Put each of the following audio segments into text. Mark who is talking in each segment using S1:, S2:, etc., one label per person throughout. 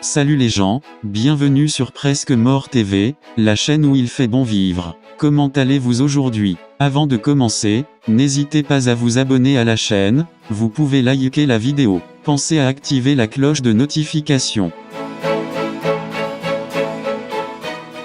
S1: Salut les gens, bienvenue sur Presque Mort TV, la chaîne où il fait bon vivre. Comment allez-vous aujourd'hui? Avant de commencer, n'hésitez pas à vous abonner à la chaîne, vous pouvez liker la vidéo. Pensez à activer la cloche de notification.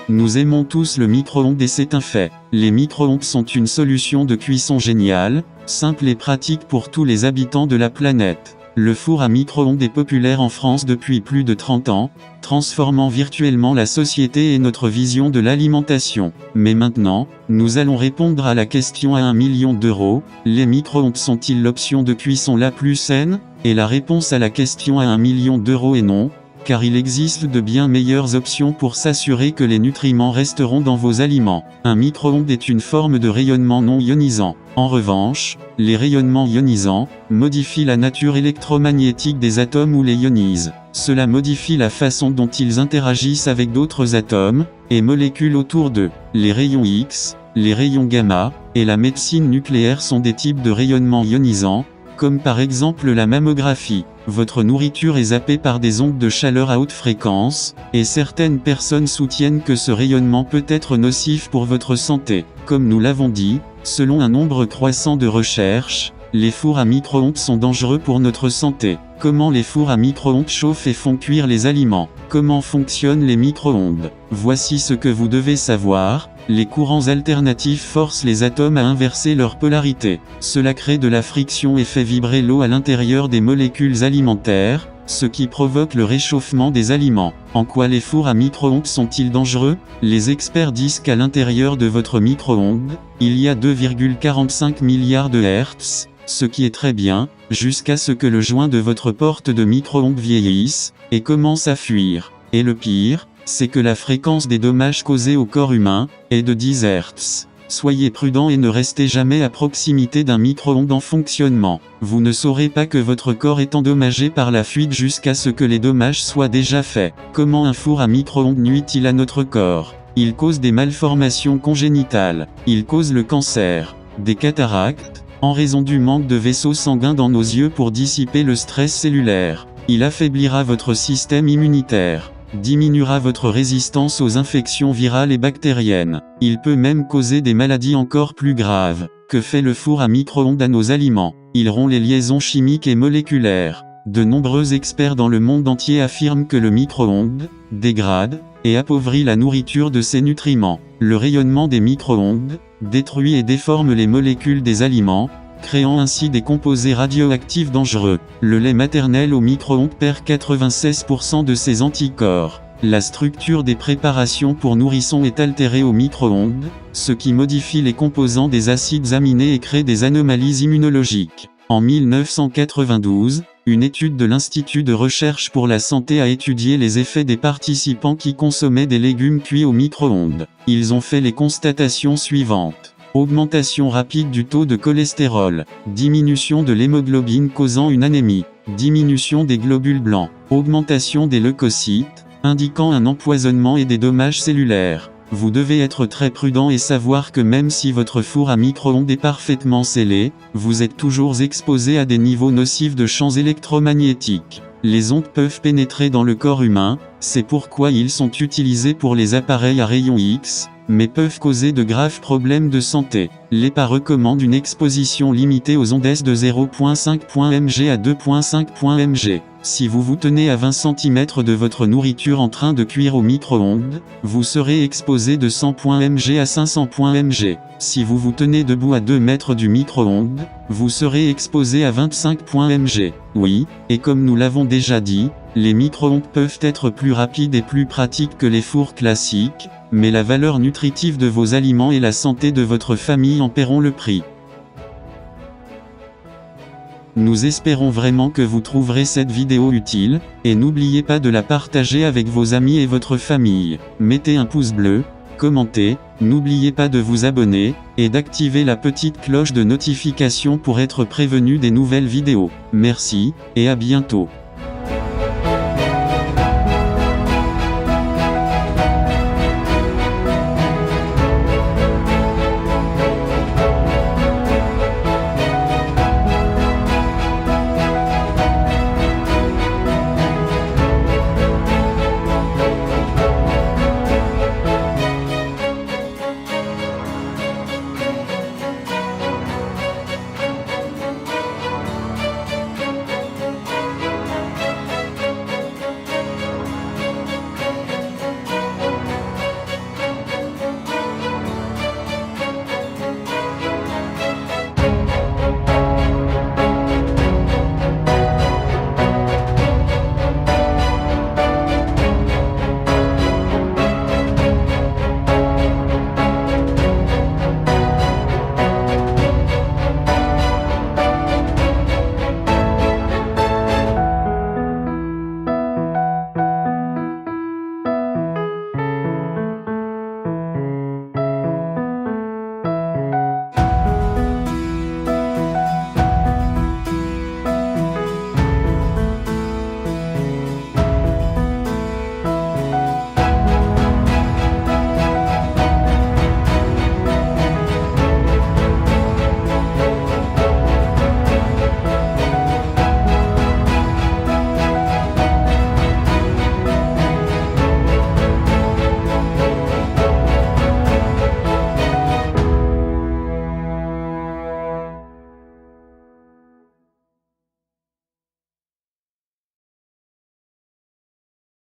S1: Nous aimons tous le micro-ondes et c'est un fait. Les micro-ondes sont une solution de cuisson géniale, simple et pratique pour tous les habitants de la planète. Le four à micro-ondes est populaire en France depuis plus de 30 ans, transformant virtuellement la société et notre vision de l'alimentation. Mais maintenant, nous allons répondre à la question à 1 million d'euros, les micro-ondes sont-ils l'option de cuisson la plus saine? Et la réponse à la question à 1 million d'euros est non, car il existe de bien meilleures options pour s'assurer que les nutriments resteront dans vos aliments. Un micro-ondes est une forme de rayonnement non ionisant. En revanche, les rayonnements ionisants modifient la nature électromagnétique des atomes ou les ionisent. Cela modifie la façon dont ils interagissent avec d'autres atomes et molécules autour d'eux. Les rayons X, les rayons gamma et la médecine nucléaire sont des types de rayonnements ionisants, comme par exemple la mammographie. Votre nourriture est zappée par des ondes de chaleur à haute fréquence, et certaines personnes soutiennent que ce rayonnement peut être nocif pour votre santé. Comme nous l'avons dit, selon un nombre croissant de recherches, les fours à micro-ondes sont dangereux pour notre santé. Comment les fours à micro-ondes chauffent et font cuire les aliments? Comment fonctionnent les micro-ondes? Voici ce que vous devez savoir. Les courants alternatifs forcent les atomes à inverser leur polarité. Cela crée de la friction et fait vibrer l'eau à l'intérieur des molécules alimentaires, ce qui provoque le réchauffement des aliments. En quoi les fours à micro-ondes sont-ils dangereux? Les experts disent qu'à l'intérieur de votre micro-ondes, il y a 2,45 milliards de Hertz, ce qui est très bien, jusqu'à ce que le joint de votre porte de micro-ondes vieillisse, et commence à fuir. Et le pire, c'est que la fréquence des dommages causés au corps humain est de 10 Hz. Soyez prudent et ne restez jamais à proximité d'un micro-ondes en fonctionnement. Vous ne saurez pas que votre corps est endommagé par la fuite jusqu'à ce que les dommages soient déjà faits. Comment un four à micro-ondes nuit-il à notre corps? Il cause des malformations congénitales. Il cause le cancer, des cataractes, en raison du manque de vaisseaux sanguins dans nos yeux pour dissiper le stress cellulaire. Il affaiblira votre système immunitaire, diminuera votre résistance aux infections virales et bactériennes. Il peut même causer des maladies encore plus graves. Que fait le four à micro-ondes à nos aliments? Il rompt les liaisons chimiques et moléculaires. De nombreux experts dans le monde entier affirment que le micro-ondes dégrade et appauvrit la nourriture de ses nutriments. Le rayonnement des micro-ondes détruit et déforme les molécules des aliments, créant ainsi des composés radioactifs dangereux. Le lait maternel au micro-ondes perd 96% de ses anticorps. La structure des préparations pour nourrissons est altérée au micro-ondes, ce qui modifie les composants des acides aminés et crée des anomalies immunologiques. En 1992, une étude de l'Institut de recherche pour la santé a étudié les effets des participants qui consommaient des légumes cuits au micro-ondes. Ils ont fait les constatations suivantes. Augmentation rapide du taux de cholestérol, diminution de l'hémoglobine causant une anémie, diminution des globules blancs, augmentation des leucocytes, indiquant un empoisonnement et des dommages cellulaires. Vous devez être très prudent et savoir que même si votre four à micro-ondes est parfaitement scellé, vous êtes toujours exposé à des niveaux nocifs de champs électromagnétiques. Les ondes peuvent pénétrer dans le corps humain, c'est pourquoi ils sont utilisés pour les appareils à rayons X, mais peuvent causer de graves problèmes de santé. L'EPA recommande une exposition limitée aux ondes de 0,5 mg à 2,5 mg. Si vous vous tenez à 20 cm de votre nourriture en train de cuire au micro-ondes, vous serez exposé de 100 mg à 500 mg. Si vous vous tenez debout à 2 mètres du micro-ondes, vous serez exposé à 25 mg. Oui, et comme nous l'avons déjà dit, les micro-ondes peuvent être plus rapides et plus pratiques que les fours classiques, mais la valeur nutritive de vos aliments et la santé de votre famille en paieront le prix. Nous espérons vraiment que vous trouverez cette vidéo utile, et n'oubliez pas de la partager avec vos amis et votre famille. Mettez un pouce bleu, commentez, n'oubliez pas de vous abonner, et d'activer la petite cloche de notification pour être prévenu des nouvelles vidéos. Merci, et à bientôt.